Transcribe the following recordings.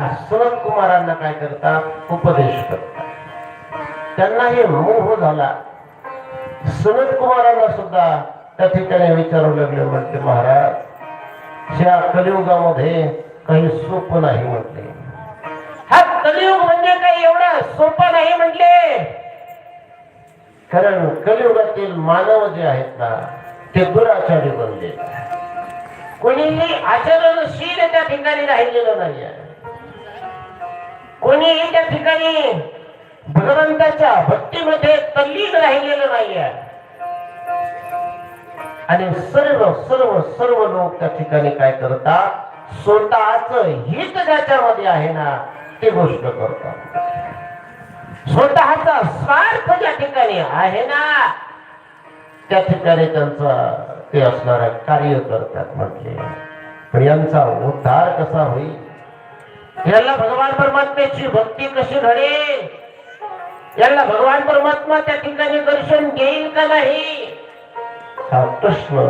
सनत कुमारांना काय करतात, उपदेश करतात. त्यांना हे मोह झाला. सनत कुमारांना सुद्धा त्या ठिकाणी विचारू लागले, म्हणते महाराज या कलियुगामध्ये काही सोपं नाही म्हटले. हा कलियुग म्हणजे काही एवढं सोपं नाही म्हटले. कारण कलियुगातील मानव जे आहेत ना ते दुराचारी बनले. कोणीही आचरणशील त्या ठिकाणी राहिलेलं नाही आहे. कोणीही त्या ठिकाणी भगवंताच्या भक्तीमध्ये तल्लीन राहिलेलं नाही आहे. आणि सर्व सर्व सर्व लोक त्या ठिकाणी काय करतात, स्वतःच हित ज्याच्यामध्ये आहे ना ती गोष्ट करतात. स्वतःचा स्वार्थ ज्या ठिकाणी आहे ना त्या ठिकाणी त्यांचा ते असणारा कार्य करतात म्हटले. पण यांचा उद्धार कसा होईल, याला भगवान परमात्म्याची भक्ती कशी घडेल, याला भगवान परमात्मा त्या ठिकाणी दर्शन घेईल का नाही, हा प्रश्न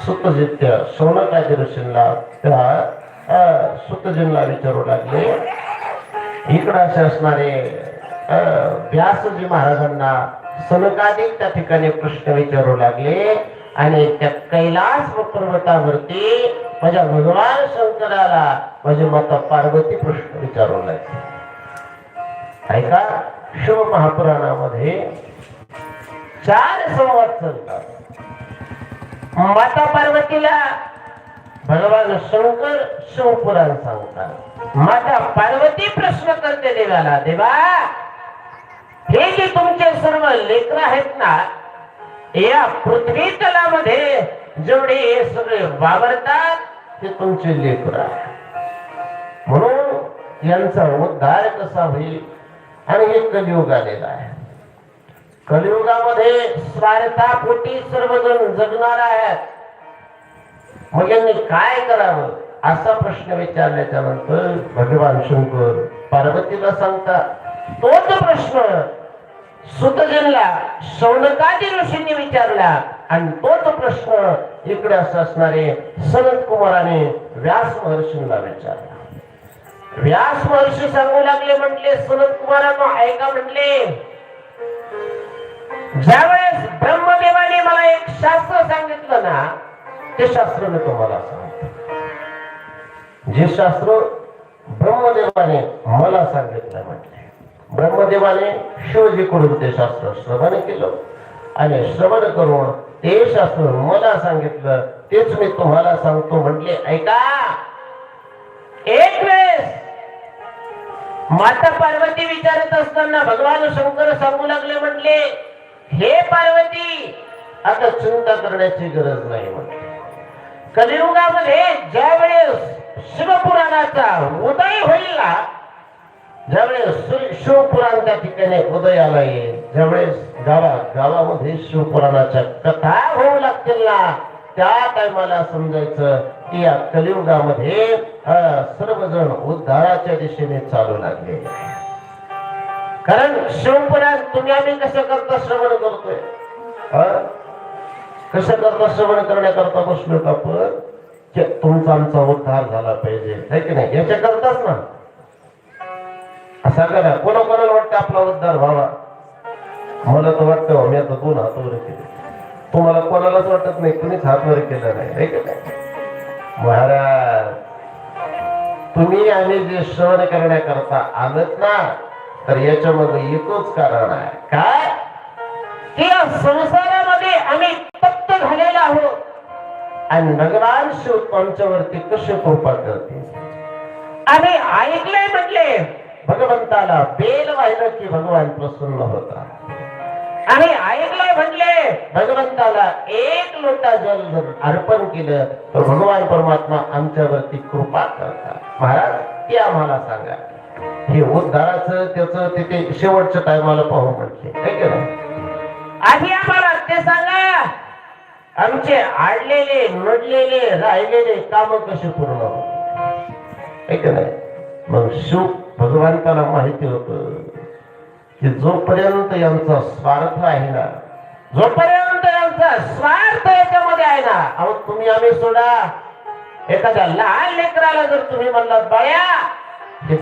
सुतजित्य शौनकादी ऋषींना त्या सुतजींना विचारू लागले. इकडे असे असणारे व्यासजी महाराजांना सनकादिक त्या ठिकाणी प्रश्न विचारू लागले. आणि त्या कैलास पर्वतावरती माझ्या भगवान शंकराला माझी माता पार्वती प्रश्न विचारू लागली. ऐका, शिव महापुराणामध्ये 4 संवाद चालतात. माता पार्वतीला भगवान शंकर शिवपुराण सांगतात. माता पार्वती प्रश्न करते देवाला, देवा हे जे तुमचे सर्व लेकर आहेत ना या पृथ्वी तलामध्ये जेवढे हे सगळे वावरतात ते तुमचे लेकर आहे. म्हणून यांचा उद्धार कसा होईल. आणि हे कलियुग आलेला आहे. कलियुगामध्ये स्वार्थापोटी सर्वजण जगणार आहेत. मग यांनी काय करावं असा प्रश्न विचारल्याच्या नंतर भगवान शंकर पार्वतीला सांगतात. तोच प्रश्न सुतजींना शौनकादी ऋषींनी विचारला आणि तोच प्रश्न इकडे असणारे सनत कुमाराने व्यास महर्षींना विचारला. व्यास महर्षी सांगू लागले, म्हटले सनत कुमारांनो ऐका, म्हटले ज्यावेळेस ब्रह्मदेवाने मला एक शास्त्र सांगितलं ना ते शास्त्र मी तुम्हाला सांगतो. जे शास्त्र ब्रह्मदेवाने मला सांगितलं, म्हटले ब्रह्मदेवाने शिवजीकडून ते शास्त्र श्रवण केलं आणि श्रवण करून ते शास्त्र मला सांगितलं तेच मी तुम्हाला सांगतो. म्हटले ऐका, एक वेळेस माता पार्वती विचारत असताना भगवान शंकर सांगू लागले, म्हटले हे पार्वती आता चिंता करण्याची गरज नाही. म्हटले कलियुगामध्ये ज्या वेळेस शिवपुराणाचा उदय होईल ना, ज्यावेळेस शिवपुराण त्या ठिकाणी उदयाला येईल, ज्यावेळेस गावामध्ये शिवपुराणाच्या कथा होऊ लागतील ना त्या टायमाला समजायचं की या कलियुगामध्ये सर्वजण उद्धाराच्या दिशेने चालू लागले. कारण शिवपुराण तुम्ही आम्ही कसं करता श्रवण करतोय, कसं करता श्रवण करण्याकरता बसलो आपण तुमचा आमचा उद्धार झाला पाहिजे, है की नाही, याच्या करताच ना. असा करा, कोणाकोणाला वाटतं आपला उद्धार व्हावा. मला तर वाटतं मी आता 2 हात वर केले, तुम्हाला कोणालाच वाटत नाही, कुणीच हात वर केला नाही, है की नाही. महाराज तुम्ही आम्ही जे श्रवण करण्याकरता आलत ना तर याच्यामध्ये एकच कारण आहे, काय की या संसारामध्ये आम्ही तप्त झालेला आहोत आणि भगवान शिव आमच्यावरती कशी कृपा करते. आम्ही ऐकलंय, म्हटले भगवंताला बेल वाहिलं की भगवान प्रसन्न होता. आम्ही ऐकलंय, म्हटले भगवंताला 1 लोटा जल जर अर्पण केलं तर भगवान परमात्मा आमच्यावरती कृपा करतात. महाराज ते आम्हाला सांगा, हे उद्धाराचं त्याचं तिथे शेवटच्या टायमाला पाहू म्हटले, है की नाही. आधी आम्हाला ते सांगा, आमचे आडलेले नडलेले राहिलेले काम कसे पूर्ण होते, है की नाही. मग शिव भगवंताला माहिती होतं की जोपर्यंत यांचा स्वार्थ आहे ना, जोपर्यंत यांचा स्वार्थ याच्यामध्ये आहे ना, अहो तुम्ही आम्ही सोडा, एखाद्या लहान लेकराला जर तुम्ही म्हणलात बाया हे